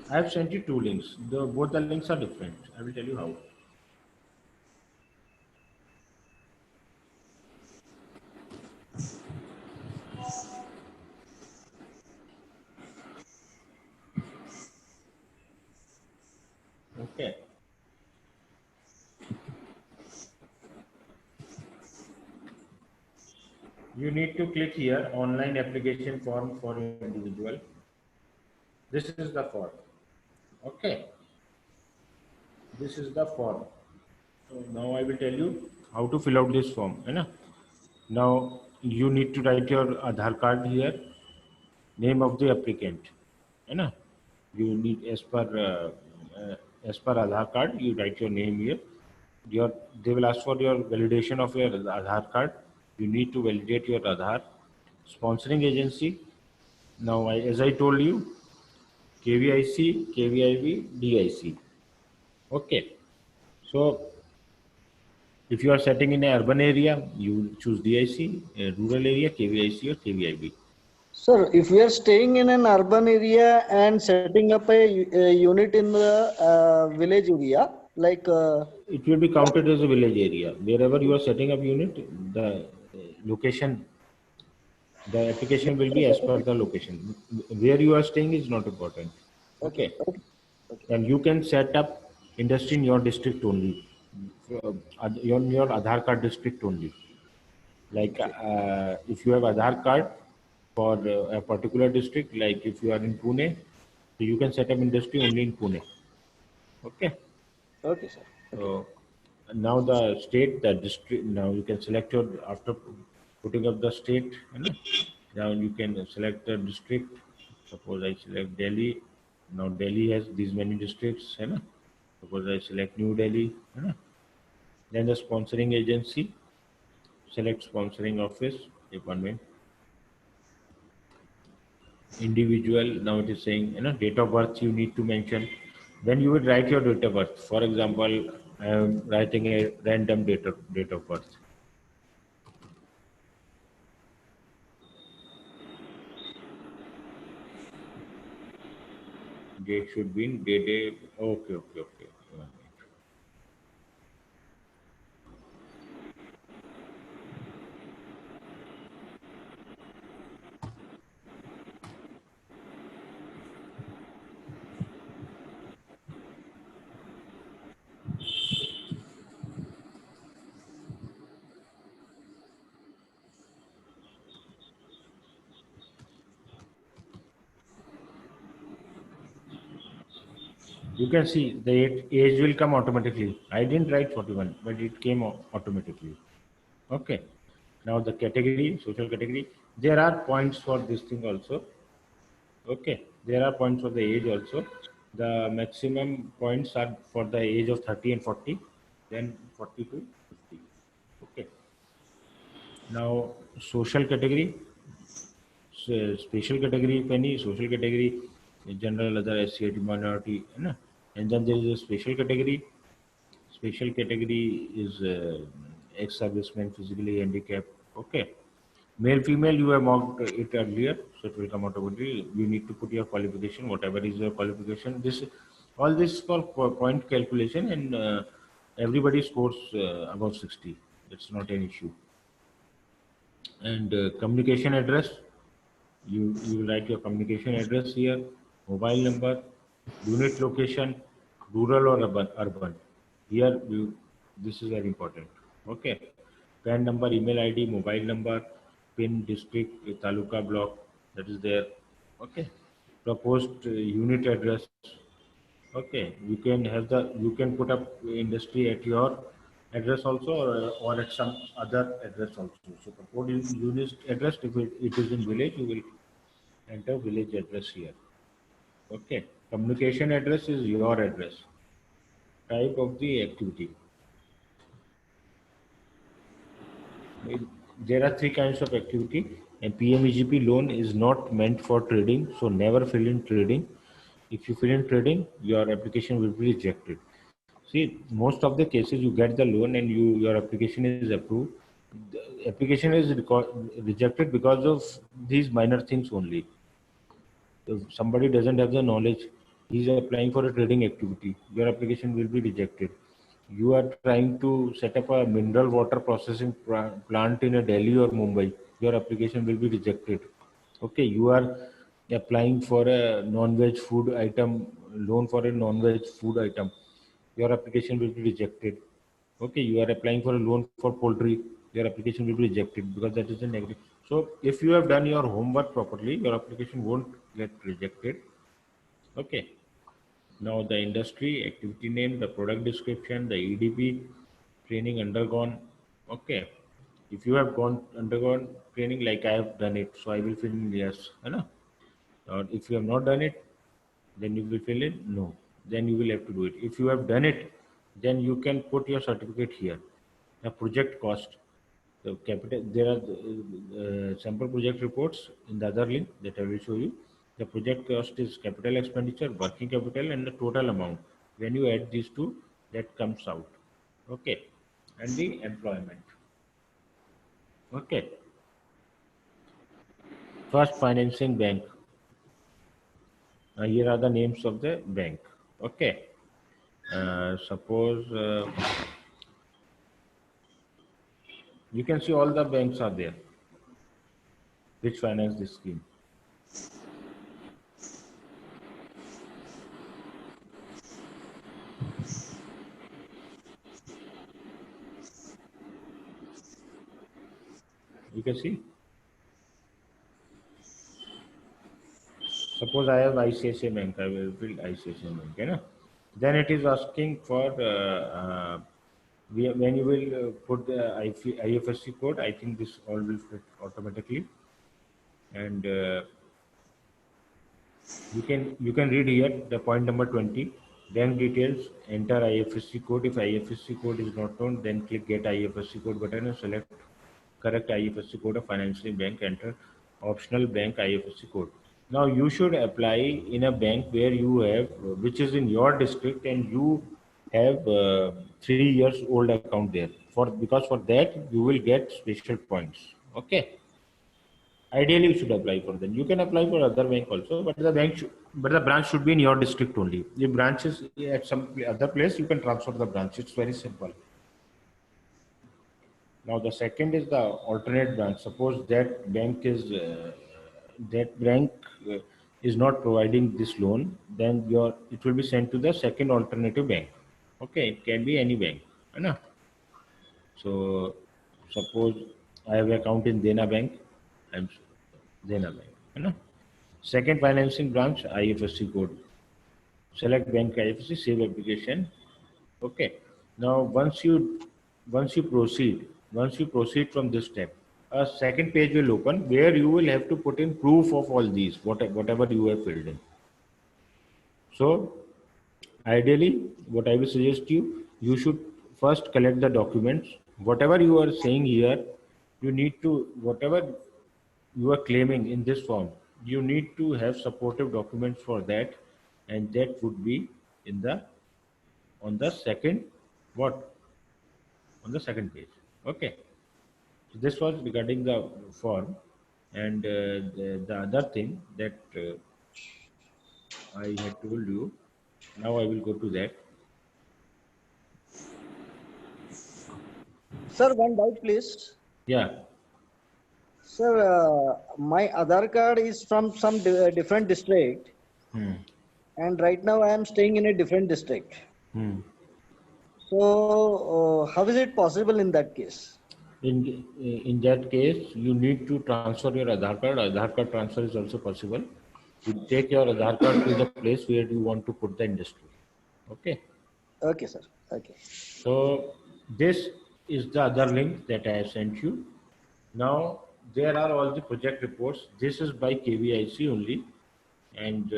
I have sent you 2 links. Both the links are different. I will tell you how. Okay. You need to click here, online application form for individual. This is the form. Okay. This is the form. So now I will tell you how to fill out this form. Now you need to write your Aadhaar card here, name of the applicant. You need as per Aadhaar card, you write your name here. They will ask for your validation of your Aadhaar card. You need to validate your Aadhaar. Sponsoring agency. Now, as I told you, KVIC, KVIB, DIC. Okay. So If you are setting in an urban area, you choose DIC, a rural area, KVIC or KVIB. Sir, if we are staying in an urban area and setting up a unit in the village area, like It will be counted as a village area. Wherever you are setting up unit, the location, the application will be as per the location. Where you are staying is not important. okay, Okay. okay, And you can set up industry in your district only, your Aadhaar card district only. Like if you have Aadhaar card for a particular district, like if you are in Pune, so you can set up industry only in Pune. Okay. okay, sir. Okay, So now the state, the district, now you can select your, after putting up the state, you know, now you can select the district. Suppose I select Delhi. Now Delhi has these many districts, you know. Suppose I select New Delhi, you know. Then the sponsoring agency, select sponsoring office, department, individual. Now it is saying, you know, date of birth you need to mention. Then you will write your date of birth. For example, I am writing a random date of birth. Date should be in date. Okay, okay, okay. One minute. You can see the age will come automatically. I didn't write 41, but it came automatically. Okay. Now the category, social category. There are points for this thing also. Okay. There are points for the age also. The maximum points are for the age of 30 and 40, then 40 to 50. Okay. Now social category, special category, if any, social category, general, other, SC, minority, you know. And then there is a special category. Special category is ex-serviceman, physically handicapped. Okay. Male, female, you have marked it earlier, so it will come automatically. You need to put your qualification, whatever is your qualification. This, all this for point calculation, and everybody scores above 60. That's not an issue. And communication address, you write your communication address here, mobile number, unit location, rural or urban. Here, this is very important. Okay. PAN number, email ID, mobile number, PIN, district, taluka, block, that is there. Okay. Proposed unit address. Okay. You can put up industry at your address also, or at some other address also. So propose unit address, if it is in village, you will enter village address here. Okay. Communication address is your address. Type of the activity. There are three kinds of activity, and PMEGP loan is not meant for trading, so never fill in trading. If you fill in trading, your application will be rejected. See, most of the cases you get the loan and your application is approved. The application is rejected because of these minor things only. If somebody doesn't have the knowledge, he's applying for a trading activity, your application will be rejected. You are trying to set up a mineral water processing plant in a Delhi or Mumbai, your application will be rejected. Okay, you are applying for a non-veg food item, loan for a non-veg food item, your application will be rejected. Okay, you are applying for a loan for poultry, your application will be rejected because that is an agri. So if you have done your homework properly, your application won't get rejected. Okay. Now the industry, activity name, the product description, the EDP, training undergone. Okay. If you have undergone training, like I have done it, so I will fill in yes. You know? Or if you have not done it, then you will fill in no. Then you will have to do it. If you have done it, then you can put your certificate here. The project cost. The capital, there are sample project reports in the other link that I will show you. The project cost is capital expenditure, working capital, and the total amount. When you add these two, that comes out. Okay. and the employment. Okay. First financing bank. Here are the names of the bank. Okay. Suppose you can see all the banks are there which finance this scheme. You can see. Suppose I have ICICI Bank, I will build ICICI Bank, you know. Then it is asking for when you will put the IFSC code. I think this all will fit automatically, and you can read here the point number 20. Bank details. Enter IFSC code. If IFSC code is not known, then click Get IFSC code button and select correct IFSC code of financial bank. Enter optional bank IFSC code. Now you should apply in a bank where you have, which is in your district, and you have 3 years old account there. Because for that you will get special points. Okay. Ideally, you should apply for them. You can apply for other bank also, but the branch should be in your district only. If branch is at some other place, you can transfer the branch. It's very simple. Now the second is the alternate branch. Suppose that bank is not providing this loan, then it will be sent to the second alternative bank. Okay, it can be any bank, है ना? So suppose I have account in Dena Bank. I'm Dena Bank, है ना? Second financing branch, IFSC code. Select bank IFSC, save application. Okay. Now once you proceed from this step, a second page will open where you will have to put in proof of all these, whatever you have filled in. So ideally, what I will suggest you should first collect the documents. Whatever you are saying here, you need to, whatever you are claiming in this form, you need to have supportive documents for that, and that would be on the second page. Okay. So this was regarding the form, and the other thing that I had told you. Now I will go to that. Sir, one doubt, please. Yeah. Sir, my Aadhaar card is from some different district, and right now I am staying in a different district. So, how is it possible in that case? In that case, you need to transfer your Aadhaar card. Aadhaar card transfer is also possible. You take your Aadhaar card to the place where you want to put the industry. Okay. Okay, sir. Okay. So this is the other link that I have sent you. Now there are all the project reports. This is by KVIC only, and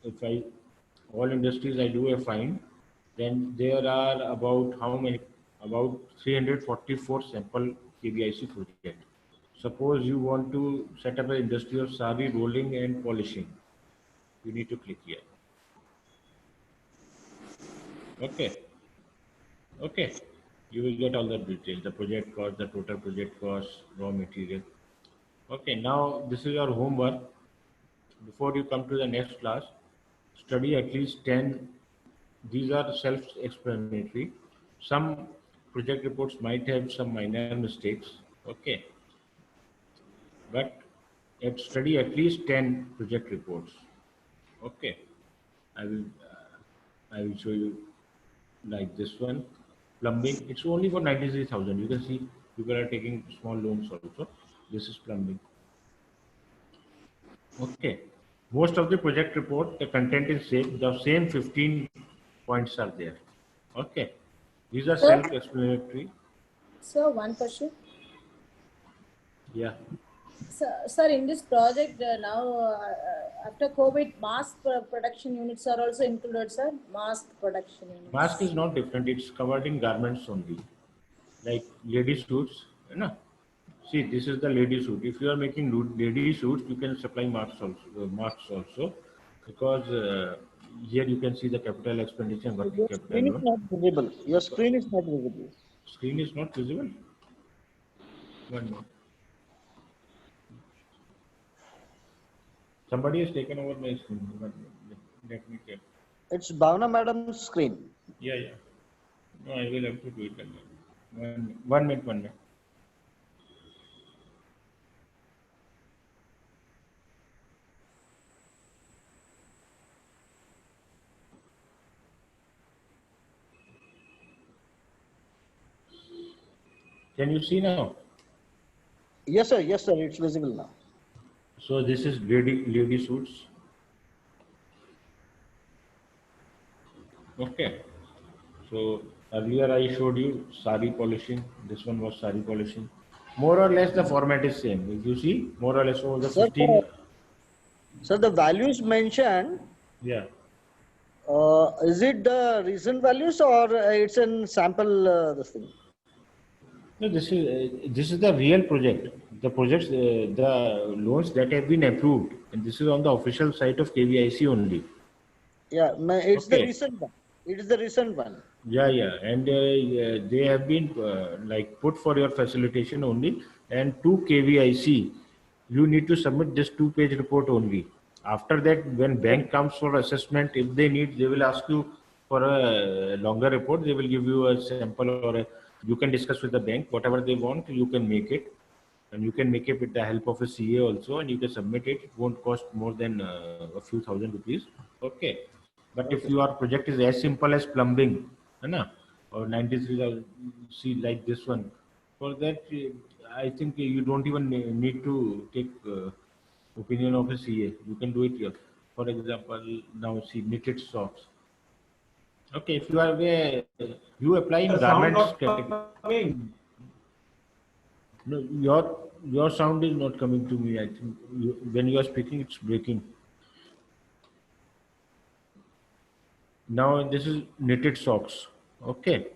if all industries I do a find, then there are about how many? About 344 sample KVIC projects. Suppose you want to set up an industry of sari rolling and polishing. You need to click here. Okay. Okay. You will get all the details, the project cost, the total project cost, raw material. Okay. Now this is your homework. Before you come to the next class, study at least 10. These are self-explanatory. Some project reports might have some minor mistakes. Okay. But study at least 10 project reports. Okay. I will show you like this one. Plumbing, it's only for 93,000. You can see people are taking small loans also. This is plumbing. Okay. Most of the project report, the content is same. The same 15 points are there. Okay. These are self-explanatory. So one question. Yeah. Sir, in this project now, after COVID, mask production units are also included, sir? Mask production units. Mask is not different. It's covered in garments only. Like lady suits. You know? See, this is the lady suit. If you are making lady suits, you can supply masks also, because here you can see the capital expenditure and working Your capital screen is loan. not visible. Your screen is not visible. Screen is not visible. One more. Somebody has taken over my screen. Let me check. It's Bhavna madam's screen. Yeah, yeah. No, I will have to do it again. 1 minute, 1 minute. Can you see now? Yes, sir. Yes, sir. It's visible now. So this is lady suits. Okay. So earlier I showed you sari polishing. This one was sari polishing. More or less the format is same. If you see, more or less over the Sir, 15. sir, the values mentioned, Yeah. is it the recent values or it's in sample this thing? No, this is the real project. The projects, the loans that have been approved, and this is on the official site of KVIC only. Yeah, it's the Okay. recent one. It is the recent one. Yeah, yeah, and they have been like put for your facilitation only. And to KVIC, you need to submit this 2-page report only. After that, when bank comes for assessment, if they need, they will ask you for a longer report. They will give you a sample or you can discuss with the bank whatever they want. You can make it, and you can make it with the help of a CA also, and you can submit it. It won't cost more than a few thousand rupees. Okay. But if Okay. your project is as simple as plumbing, है ना, or 93, see like this one, for that I think you don't even need to take opinion of a CA. You can do it here. For example, now see knitted socks. Okay, if you are you apply in The sound garments not category. coming. No, your sound is not coming to me. I think when you are speaking, it's breaking. Now this is knitted socks. Okay,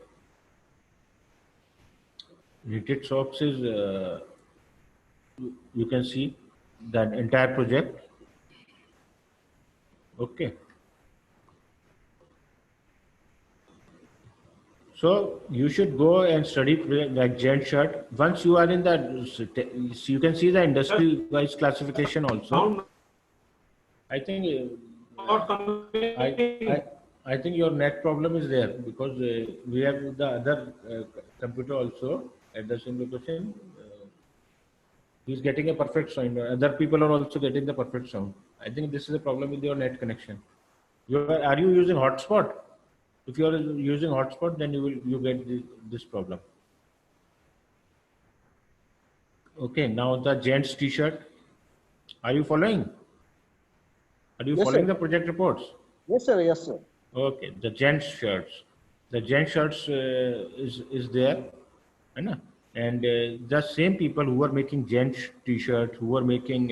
knitted socks is you can see the entire project. Okay, so you should go and study like gent shirt. Once you are in the, you can see the industry-wise classification also. Sound I think not coming. I think your net problem is there because we have the other computer also at the same location. He's getting a perfect sound. Other people are also getting the perfect sound. I think this is a problem with your net connection. Are you using hotspot? If you are using hotspot, then you get this problem. Okay, now the gents t-shirt. Are you following? Are you Yes, following sir. the project reports? Yes, sir. Yes, sir. Okay, the gents shirts. The gents shirts is there, है ना? And the same people who are making gents t-shirts, who are making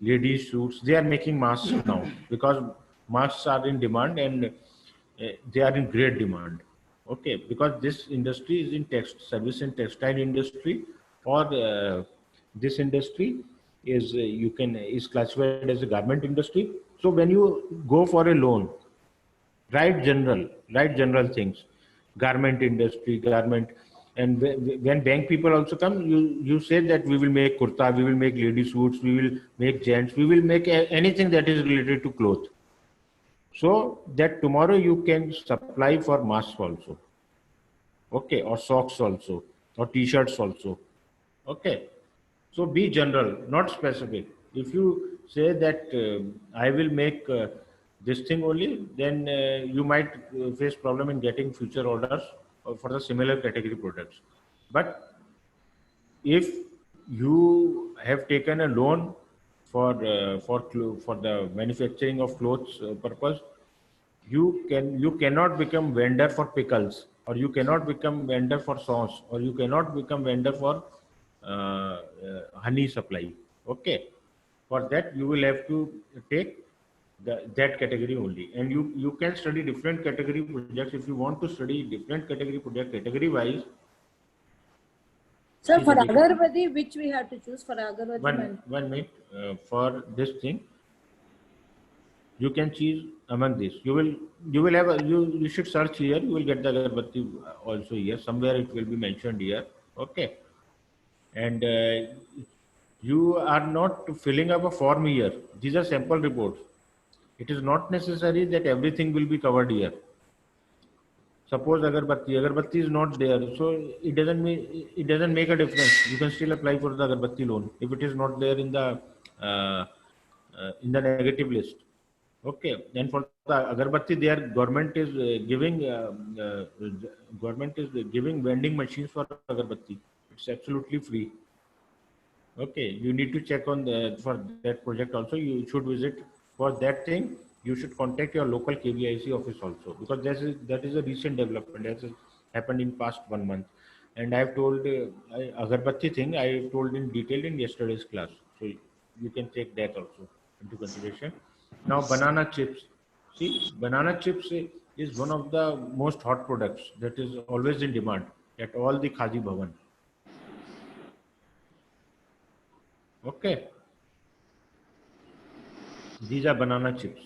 ladies suits, they are making masks now because masks are in demand and they are in great demand. Okay, because this industry is in service and textile industry, or this industry is is classified as a garment industry. So when you go for a loan, write general things, garment industry, garment, and when bank people also come, you say that we will make kurta, we will make lady suits, we will make gents, we will make anything that is related to cloth, so that tomorrow you can supply for masks also, okay, or socks also, or t-shirts also, okay. So be general, not specific. If you say that I will make this thing only, then you might face problem in getting future orders for the similar category products. But if you have taken a loan for the manufacturing of clothes purpose, you cannot become vendor for pickles, or you cannot become vendor for sauce, or you cannot become vendor for honey supply. Okay, for that you will have to take that category only, and you can study different category projects. If you want to study different category project category wise, So for Agarbatti, which we have to choose for Agarbatti? one minute for this thing. You can choose among these. You will have you should search here. You will get the agarbatti also here. Somewhere it will be mentioned here. Okay, and you are not filling up a form here. These are sample reports. It is not necessary that everything will be covered here. Suppose agarbatti is not there, so it doesn't make a difference. You can still apply for the agarbatti loan if it is not there in the negative list. Okay, and for the agarbatti, their government is giving vending machines for agarbatti. It's absolutely free. Okay, you need to check on for that project also. You should visit for that thing. You should contact your local KVIC office also, because that is a recent development that has happened in past 1 month. And I have told agarbatti thing. I told in detail in yesterday's class, so you can take that also into consideration. Now banana chips. See, banana chips is one of the most hot products that is always in demand at all the Khadi Bhavan. Okay, these are banana chips.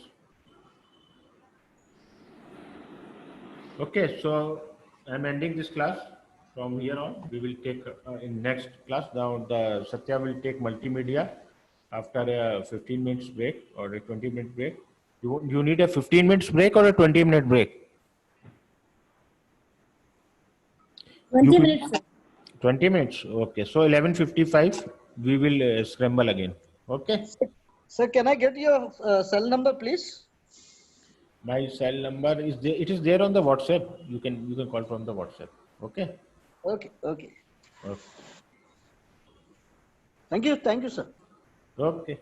Okay, so I'm ending this class. From here on, we will take in next class. Now the Satya will take multimedia after a 15 minutes break or a 20-minute break. You need a 15 minutes break or a 20-minute break? 20 You- minutes, sir. 20 minutes. Okay, so 11:55 we will scramble again. Okay, Sir, can I get your cell number, please? my cell number is there. It is there on the WhatsApp. You can call from the WhatsApp. Okay. Okay, okay. Okay. Thank you, sir. Okay.